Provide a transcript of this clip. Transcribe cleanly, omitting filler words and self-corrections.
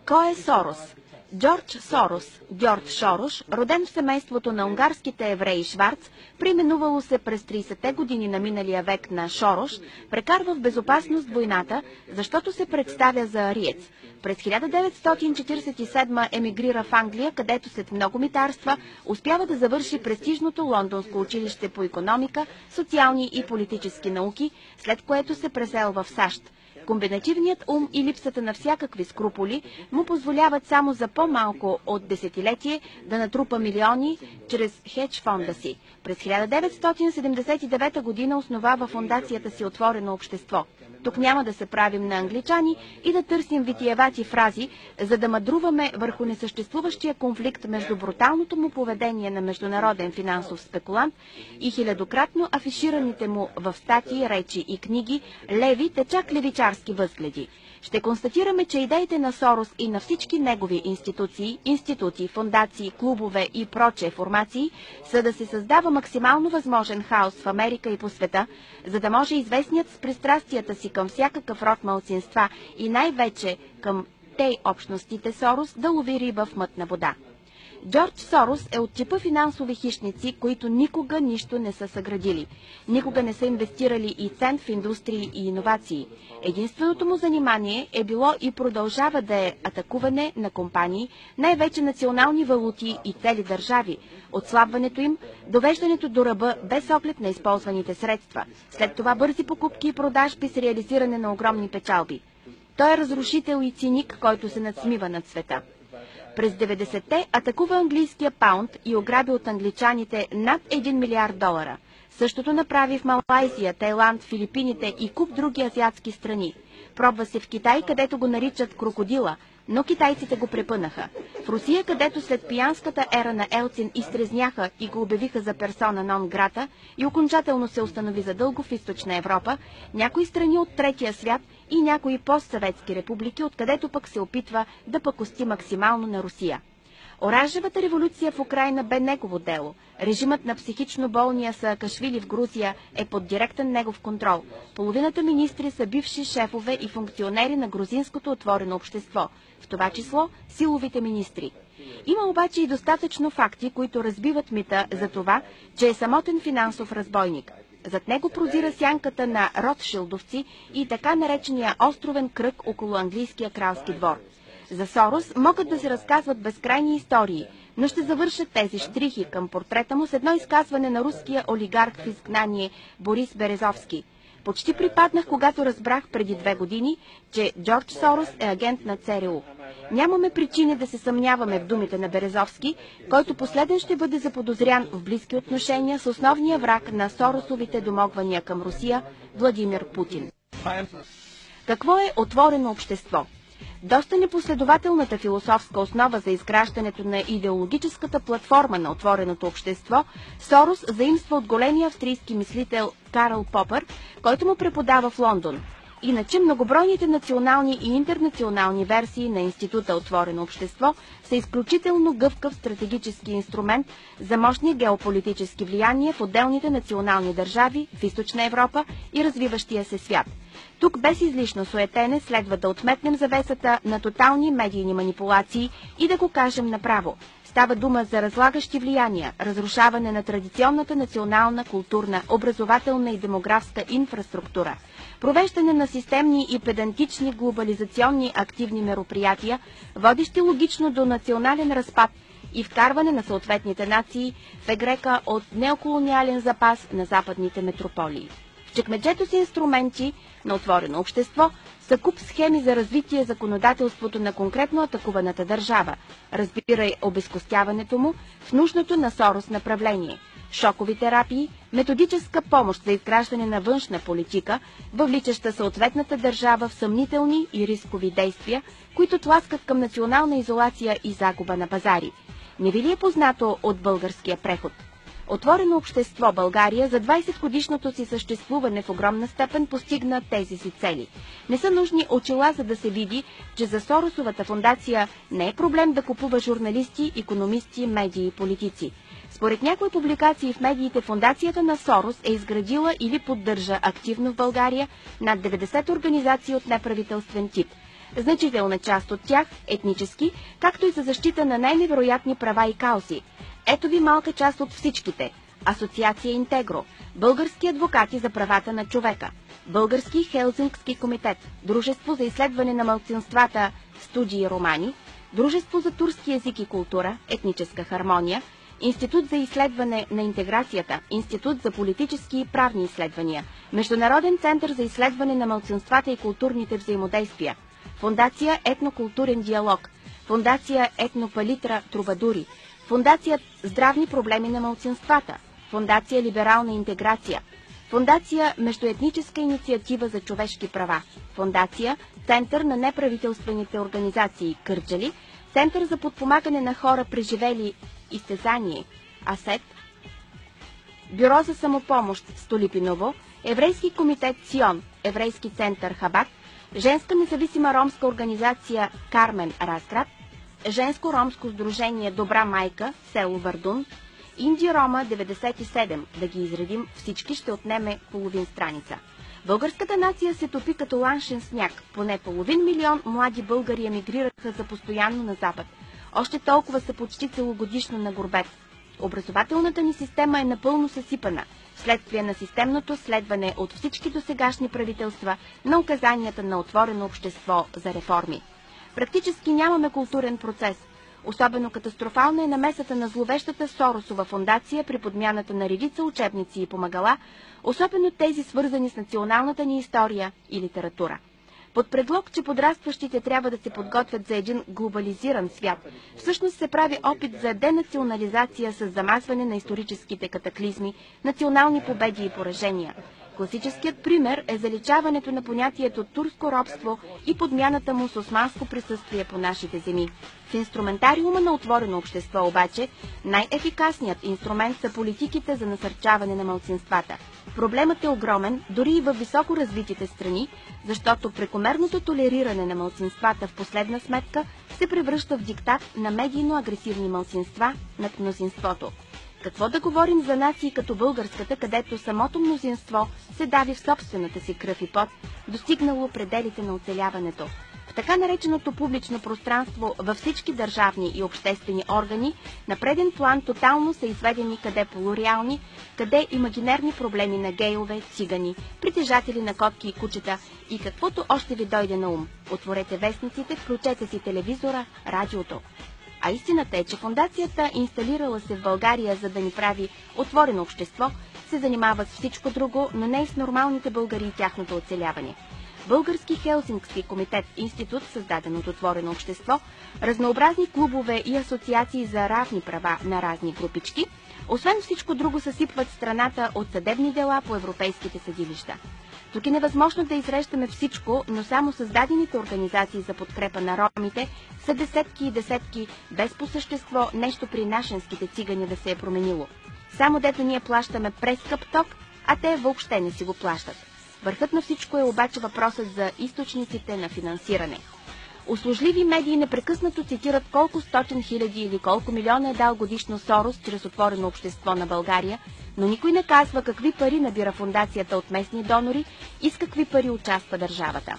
Кой е Сорос? Джордж Сорос, Гьорд Шорош, роден в семейството на унгарските евреи Шварц, преименувало се през 30-те години на миналия век на Шорош, прекарва в безопасност войната, защото се представя за ариец. През 1947 емигрира в Англия, където след много митарства успява да завърши престижното Лондонско училище по икономика, социални и политически науки, след което се преселва в САЩ. Комбинативният ум и липсата на всякакви скруполи му позволяват само за по-малко от десетилетие да натрупа милиони чрез хедж фонда си. През 1979 година основава фондацията си Отворено общество. Тук няма да се правим на англичани и да търсим витиевати фрази, за да мъдруваме върху несъществуващия конфликт между бруталното му поведение на международен финансов спекулант и хилядократно афишираните му в статии, речи и книги леви, те чак левичарски възгледи. Ще констатираме, че идеите на Сорос и на всички негови институти, фондации, клубове и прочие формации са да се създава максимално възможен хаос в Америка и по света, за да може известният с пристрастията си към всякакъв род малцинства и най-вече към тей общностите Сорос да лови риба в мътна вода. Джордж Сорос е от типа финансови хищници, които никога нищо не са съградили. Никога не са инвестирали и цент в индустрии и иновации. Единственото му занимание е било и продължава да е атакуване на компании, най-вече национални валути и цели държави, отслабването им, довеждането до ръба без оглед на използваните средства, след това бързи покупки и продажби с реализиране на огромни печалби. Той е разрушител и циник, който се надсмива над света. През 90-те атакува английския паунд и ограби от англичаните над 1 милиард долара. Същото направи в Малайзия, Тайланд, Филипините и куп други азиатски страни. Пробва се в Китай, където го наричат крокодила, но китайците го препънаха. В Русия, където след пиянската ера на Елцин изтрезняха и го обявиха за персона нон грата и окончателно се установи задълго в Източна Европа, някои страни от третия свят и някои постсъветски републики, откъдето пък се опитва да пакости максимално на Русия. Оранжевата революция в Украйна бе негово дело. Режимът на психично болния Саакашвили в Грузия е под директен негов контрол. Половината министри са бивши шефове и функционери на грузинското отворено общество, в това число силовите министри. Има обаче и достатъчно факти, които разбиват мита за това, че е самотен финансов разбойник. Зад него прозира сянката на Ротшилдовци и така наречения островен кръг около английския кралски двор. За Сорос могат да се разказват безкрайни истории, но ще завършат тези щрихи към портрета му с едно изказване на руския олигарх в изгнание Борис Березовски. Почти припаднах, когато разбрах преди 2 години, че Джордж Сорос е агент на ЦРУ. Нямаме причини да се съмняваме в думите на Березовски, който последен ще бъде заподозрян в близки отношения с основния враг на Соросовите домогвания към Русия, Владимир Путин. Какво е отворено общество? Доста непоследователната философска основа за изграждането на идеологическата платформа на отвореното общество Сорос заимства от големия австрийски мислител Карл Попър, който му преподава в Лондон. Иначе многобройните национални и интернационални версии на Института Отворено общество са изключително гъвкав стратегически инструмент за мощни геополитически влияния в отделните национални държави в Източна Европа и развиващия се свят. Тук без излишно суетене следва да отметнем завесата на тотални медийни манипулации и да го кажем направо. Става дума за разлагащи влияния, разрушаване на традиционната национална, културна, образователна и демографска инфраструктура, провеждане на системни и педантични глобализационни активни мероприятия, водещи логично до национален разпад и вкарване на съответните нации в егрека от неоколониален запас на западните метрополии. В чекмеджето с инструменти на отворено общество са куп схеми за развитие законодателството на конкретно атакуваната държава, разбирай обезкостяването му в нужното на Сорос направление, шокови терапии, методическа помощ за изграждане на външна политика, въвличаща съответната държава в съмнителни и рискови действия, които тласкат към национална изолация и загуба на пазари. Не ви ли е познато от българския преход? Отворено общество България за 20-годишното си съществуване в огромна степен постигна тези си цели. Не са нужни очила, за да се види, че за Соросовата фондация не е проблем да купува журналисти, икономисти, медии и политици. Според някои публикации в медиите, фондацията на Сорос е изградила или поддържа активно в България над 90 организации от неправителствен тип. значителна част от тях етнически, както и за защита на най-невероятни права и каузи. Ето ви малка част от всичките. Асоциация Интегро, Български адвокати за правата на човека, Български Хелзинкски комитет, Дружество за изследване на малцинствата Студии Романи, Дружество за турски език и култура, етническа хармония, Институт за изследване на интеграцията, Институт за политически и правни изследвания, Международен център за изследване на малцинствата и културните взаимодействия, Фондация Етнокултурен диалог, Фондация Етнопалитра Трубадури, Фондация Здравни проблеми на малцинствата, Фондация Либерална интеграция, Фондация Междуетническа инициатива за човешки права, Фондация Център на неправителствените организации Кърджали, Център за подпомагане на хора преживели изтезание АСЕТ, Бюро за самопомощ Столипиново, Еврейски комитет Сион, Еврейски център Хабат, Женска независима ромска организация Кармен Разград, Женско-ромско сдружение Добра майка, село Вардун, Инди Рома 97, да ги изредим всички, ще отнеме половин страница. Българската нация се топи като ланшен сняг. Поне половин милион млади българи емигрираха за постоянно на запад. Още толкова са почти целогодишно на горбет. Образователната ни система е напълно съсипана, вследствие на системното следване от всички досегашни правителства на указанията на отворено общество за реформи. Практически нямаме културен процес. Особено катастрофална е намесата на зловещата Соросова фондация при подмяната на редица учебници и помагала, особено тези свързани с националната ни история и литература. Под предлог, че подрастващите трябва да се подготвят за един глобализиран свят, всъщност се прави опит за денационализация с замазване на историческите катаклизми, национални победи и поражения. Класическият пример е заличаването на понятието турско робство и подмяната му с османско присъствие по нашите земи. В инструментариума на отворено общество обаче най-ефикасният инструмент са политиките за насърчаване на малцинствата. Проблемът е огромен дори и във високо развитите страни, защото прекомерното толериране на малцинствата в последна сметка се превръща в диктат на медийно-агресивни малцинства над мнозинството. Какво да говорим за нации като българската, където самото мнозинство се дави в собствената си кръв и пот, достигнало пределите на оцеляването. В така нареченото публично пространство във всички държавни и обществени органи на преден план тотално са изведени къде полуреални, къде имагинерни проблеми на гейове, цигани, притежатели на котки и кучета и каквото още ви дойде на ум. Отворете вестниците, включете си телевизора, радиото. А истината е, че фондацията, инсталирала се в България, за да ни прави отворено общество, се занимава с всичко друго, но не и с нормалните българи и тяхното оцеляване. Български Хелзинкски комитет, институт, създаден от отворено общество, разнообразни клубове и асоциации за равни права на разни групички, освен всичко друго съсипват страната от съдебни дела по европейските съдилища. Тук е невъзможно да изрещаме всичко, но само създадените организации за подкрепа на ромите са десетки и десетки, без по същество нещо при нашенските цигани да се е променило. Само дето ние плащаме през скъп ток, а те въобще не си го плащат. Върхът на всичко е обаче въпросът за източниците на финансиране. Услужливи медии непрекъснато цитират колко стотин хиляди или колко милиона е дал годишно Сорос чрез отворено общество на България, но никой не казва какви пари набира фондацията от местни донори и с какви пари участва държавата.